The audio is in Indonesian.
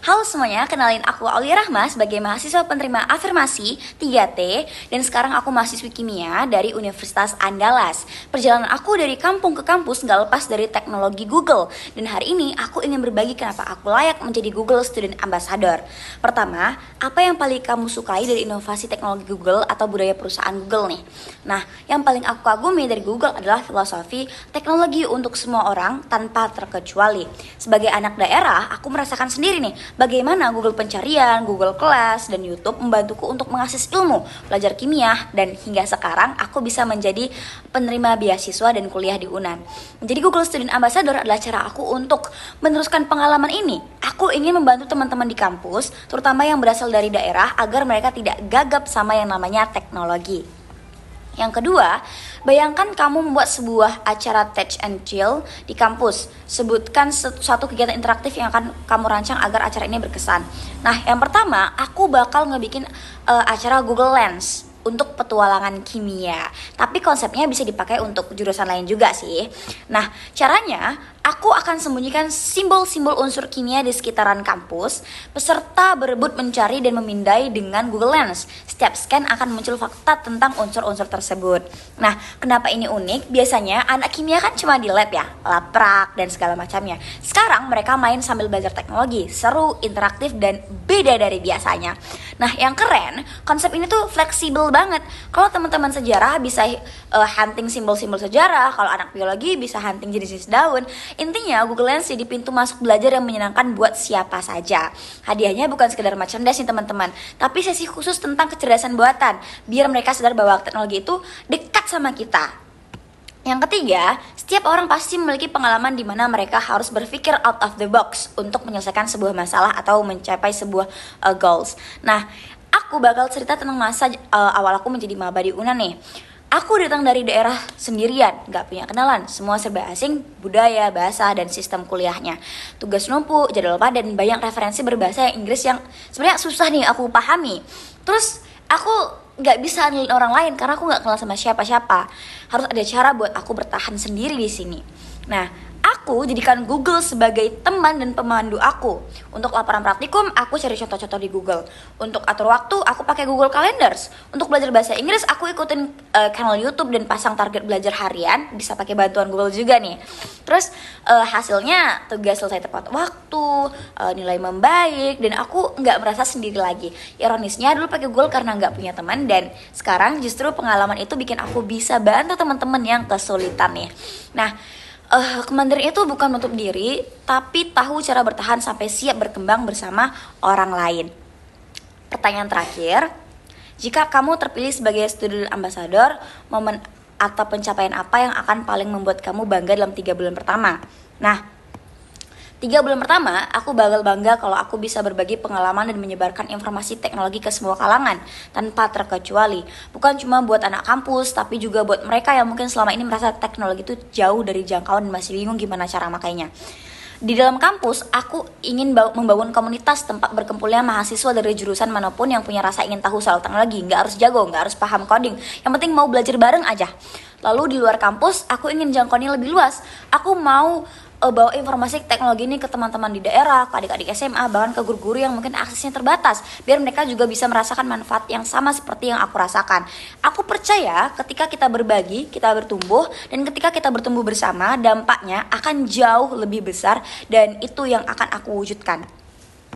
Halo semuanya, kenalin aku Aulia Rahma sebagai mahasiswa penerima afirmasi 3T dan sekarang aku mahasiswi kimia dari Universitas Andalas. Perjalanan aku dari kampung ke kampus nggak lepas dari teknologi Google dan hari ini aku ingin berbagi kenapa aku layak menjadi Google Student Ambassador. Pertama, apa yang paling kamu sukai dari inovasi teknologi Google atau budaya perusahaan Google nih? Nah, yang paling aku kagumi dari Google adalah filosofi teknologi untuk semua orang tanpa terkecuali. Sebagai anak daerah, aku merasakan sendiri nih bagaimana Google Pencarian, Google Kelas, dan YouTube membantuku untuk mengakses ilmu, belajar kimia, dan hingga sekarang aku bisa menjadi penerima beasiswa dan kuliah di UNAN. Menjadi Google Student Ambassador adalah cara aku untuk meneruskan pengalaman ini. Aku ingin membantu teman-teman di kampus, terutama yang berasal dari daerah, agar mereka tidak gagap sama yang namanya teknologi. Yang kedua, bayangkan kamu membuat sebuah acara touch and chill di kampus. Sebutkan suatu kegiatan interaktif yang akan kamu rancang agar acara ini berkesan. Nah, yang pertama, aku bakal ngebikin acara Google Lens untuk petualangan kimia. Tapi konsepnya bisa dipakai untuk jurusan lain juga sih. Nah, caranya aku akan sembunyikan simbol-simbol unsur kimia di sekitaran kampus. Peserta berebut mencari dan memindai dengan Google Lens. Setiap scan akan muncul fakta tentang unsur-unsur tersebut. Nah, kenapa ini unik? Biasanya anak kimia kan cuma di lab ya, laprak dan segala macamnya. Sekarang mereka main sambil belajar teknologi, seru, interaktif, dan beda dari biasanya. Nah, yang keren, konsep ini tuh fleksibel banget. Kalau teman-teman sejarah bisa hunting simbol-simbol sejarah, kalau anak biologi bisa hunting jenis-jenis daun. Intinya Google Lens jadi pintu masuk belajar yang menyenangkan buat siapa saja. Hadiahnya bukan sekedar merchandise nih teman-teman, tapi sesi khusus tentang kecerdasan buatan, biar mereka sadar bahwa teknologi itu dekat sama kita. Yang ketiga, setiap orang pasti memiliki pengalaman di mana mereka harus berpikir out of the box untuk menyelesaikan sebuah masalah atau mencapai sebuah goals. Nah, aku bakal cerita tentang masa awal aku menjadi maba di UNAN nih. Aku datang dari daerah sendirian, gak punya kenalan, semua serba asing, budaya, bahasa, dan sistem kuliahnya. Tugas numpuk, jadwal padat, dan banyak referensi berbahasa Inggris yang sebenarnya susah nih aku pahami. Terus aku gak bisa nilai orang lain karena aku gak kenal sama siapa-siapa. Harus ada cara buat aku bertahan sendiri di sini. Nah, aku jadikan Google sebagai teman dan pemandu aku. Untuk laporan praktikum, aku cari contoh-contoh di Google. Untuk atur waktu, aku pakai Google Calendars. Untuk belajar bahasa Inggris, aku ikutin channel YouTube dan pasang target belajar harian. Bisa pakai bantuan Google juga nih. Terus hasilnya tugas selesai tepat waktu, nilai membaik, dan aku nggak merasa sendiri lagi. Ironisnya dulu pakai Google karena nggak punya teman, dan sekarang justru pengalaman itu bikin aku bisa bantu teman-teman yang kesulitan nih. Nah, kemandirian itu bukan menutup diri, tapi tahu cara bertahan sampai siap berkembang bersama orang lain. Pertanyaan terakhir, jika kamu terpilih sebagai student ambassador, momen atau pencapaian apa yang akan paling membuat kamu bangga dalam 3 bulan pertama? Nah, 3 bulan pertama, aku bakal bangga kalau aku bisa berbagi pengalaman dan menyebarkan informasi teknologi ke semua kalangan tanpa terkecuali. Bukan cuma buat anak kampus, tapi juga buat mereka yang mungkin selama ini merasa teknologi itu jauh dari jangkauan dan masih bingung gimana cara makainya. Di dalam kampus, aku ingin membangun komunitas tempat berkumpulnya mahasiswa dari jurusan manapun yang punya rasa ingin tahu soal teknologi. Nggak harus jago, nggak harus paham coding. Yang penting mau belajar bareng aja. Lalu di luar kampus, aku ingin jangkauannya lebih luas. Aku mau bawa informasi teknologi ini ke teman-teman di daerah, ke adik-adik SMA, bahkan ke guru-guru yang mungkin aksesnya terbatas, biar mereka juga bisa merasakan manfaat yang sama seperti yang aku rasakan. Aku percaya ketika kita berbagi, kita bertumbuh, dan ketika kita bertumbuh bersama, dampaknya akan jauh lebih besar, dan itu yang akan aku wujudkan.